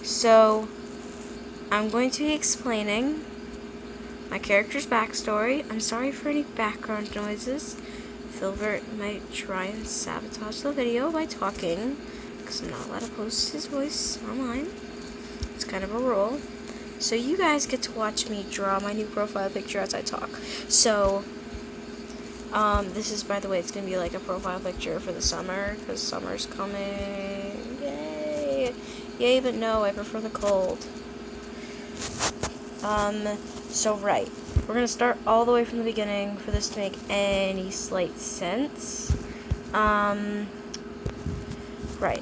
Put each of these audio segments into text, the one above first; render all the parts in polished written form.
So, I'm going to be explaining my character's backstory. I'm sorry for any background noises. Filbert might try and sabotage the video by talking, because I'm not allowed to post his voice online. It's kind of a rule. So you guys get to watch me draw my new profile picture as I talk. So, this is, by the way, it's going to be like a profile picture for the summer, because summer's coming. Yay! Yay, but no, I prefer the cold. So right. We're going to start all the way from the beginning for this to make any slight sense. Right,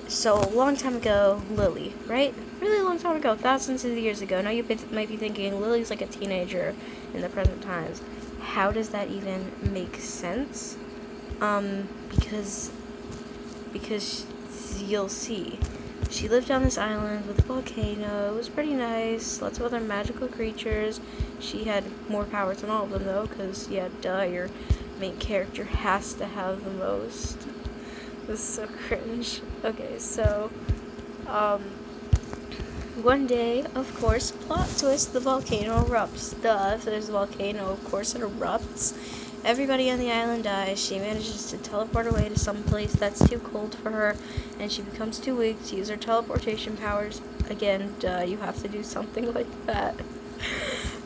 so a long time ago, Lily, right? Really long time ago, thousands of years ago. Now you might be thinking, Lily's like a teenager in the present times. How does that even make sense? Because you'll see. She lived on this island with a volcano. It was pretty nice. Lots of other magical creatures. She had more powers than all of them, though, because, yeah, duh, your main character has to have the most. This is so cringe. Okay, so, one day, of course, plot twist, the volcano erupts. Duh, if there's a volcano, of course it erupts. Everybody on the island dies. She manages to teleport away to some place that's too cold for her, and she becomes too weak to use her teleportation powers. Again, duh, you have to do something like that.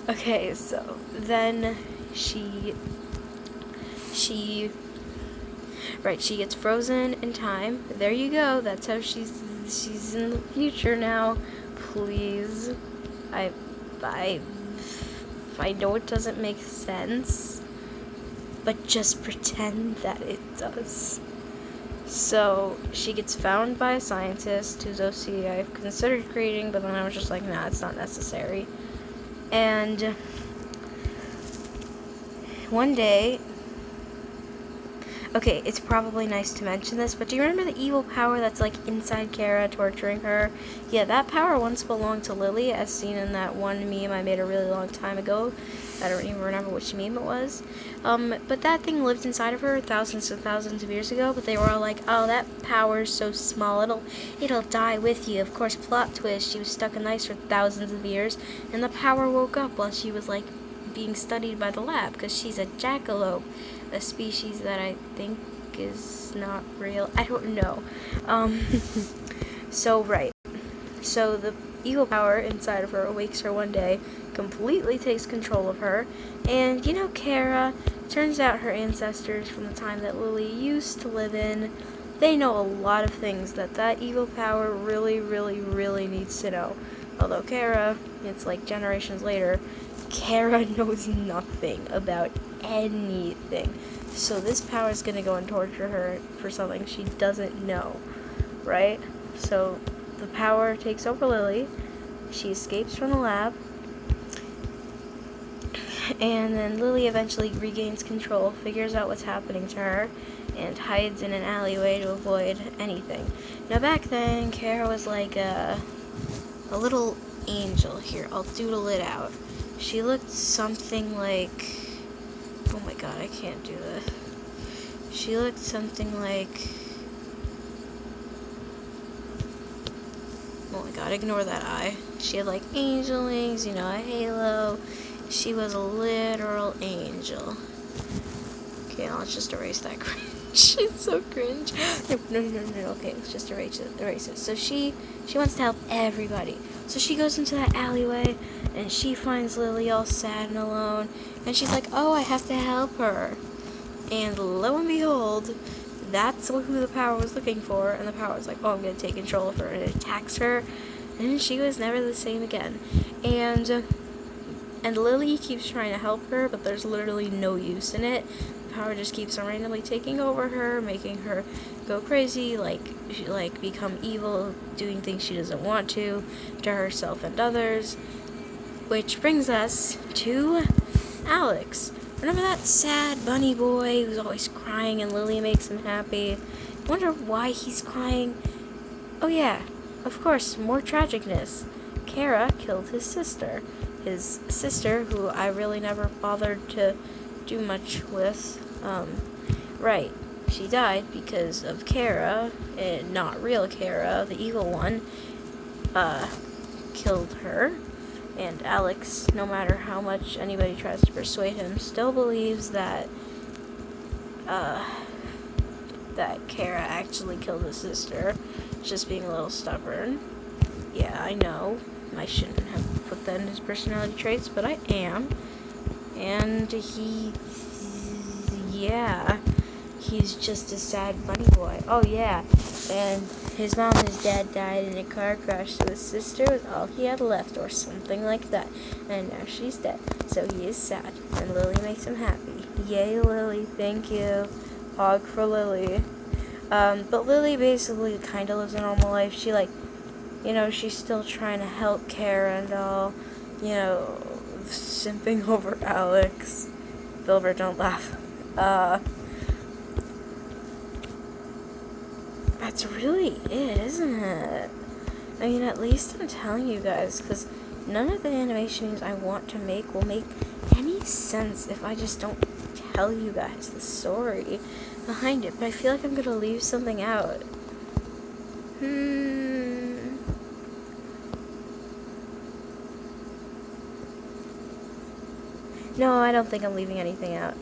Okay, so then she gets frozen in time. There you go. That's how she's in the future now. Please. I know it doesn't make sense, but just pretend that it does. So, she gets found by a scientist whose OC I've considered creating, but then I was just like, nah, it's not necessary. And one day, okay, it's probably nice to mention this, but do you remember the evil power that's, like, inside Kara, torturing her? Yeah, that power once belonged to Lily, as seen in that one meme I made a really long time ago. I don't even remember which meme it was. But that thing lived inside of her thousands and thousands of years ago, but they were all like, oh, that power's so small, it'll die with you. Of course, plot twist, she was stuck in ice for thousands of years, and the power woke up while she was, like, being studied by the lab, because she's a jackalope, a species that I think is not real. I don't know. So the evil power inside of her awakes her one day, completely takes control of her, and you know Kara, turns out her ancestors from the time that Lily used to live in, they know a lot of things that evil power really, really, really needs to know. Although Kara, it's like generations later, Kara knows nothing about anything. So this power is going to go and torture her for something she doesn't know, right? So the power takes over Lily. She escapes from the lab. And then Lily eventually regains control, figures out what's happening to her, and hides in an alleyway to avoid anything. Now back then, Kara was like a little angel. Here, I'll doodle it out. She looked something like... Oh my god, I can't do this. She looked something like... Oh my god, ignore that eye. She had like angel wings, you know, a halo. She was a literal angel. Okay, let's just erase that cringe. She's so cringe. No. Okay, let's just erase it. So she wants to help everybody. So she goes into that alleyway, and she finds Lily all sad and alone, and she's like, oh, I have to help her. And lo and behold, that's who the power was looking for, and the power was like, oh, I'm going to take control of her, and it attacks her, and she was never the same again. And Lily keeps trying to help her, but there's literally no use in it. The power just keeps on randomly taking over her, making her go crazy, like become evil, doing things she doesn't want to herself and others. Which brings us to Alex. Remember that sad bunny boy who's always crying and Lily makes him happy? Wonder why he's crying? Oh yeah, of course, more tragicness. Kara killed his sister. His sister, who I really never bothered to do much with. Right. She died because of Kara, and not real Kara, the evil one. killed her. And Alex, no matter how much anybody tries to persuade him, still believes that Kara actually killed his sister. Just being a little stubborn. Yeah, I know. I shouldn't have put that in his personality traits, but I am. And he's just a sad bunny boy. Oh yeah, and his mom and his dad died in a car crash, so his sister was all he had left, or something like that. And now she's dead, so he is sad, and Lily makes him happy. Yay, Lily, thank you. Hog for Lily. But Lily basically kind of lives a normal life. She, like, she's still trying to help Kara and all, simping over Alex. Wilbur, don't laugh. That's really it, isn't it? I mean, at least I'm telling you guys, because none of the animations I want to make will make any sense if I just don't tell you guys the story behind it. But I feel like I'm going to leave something out. No, I don't think I'm leaving anything out.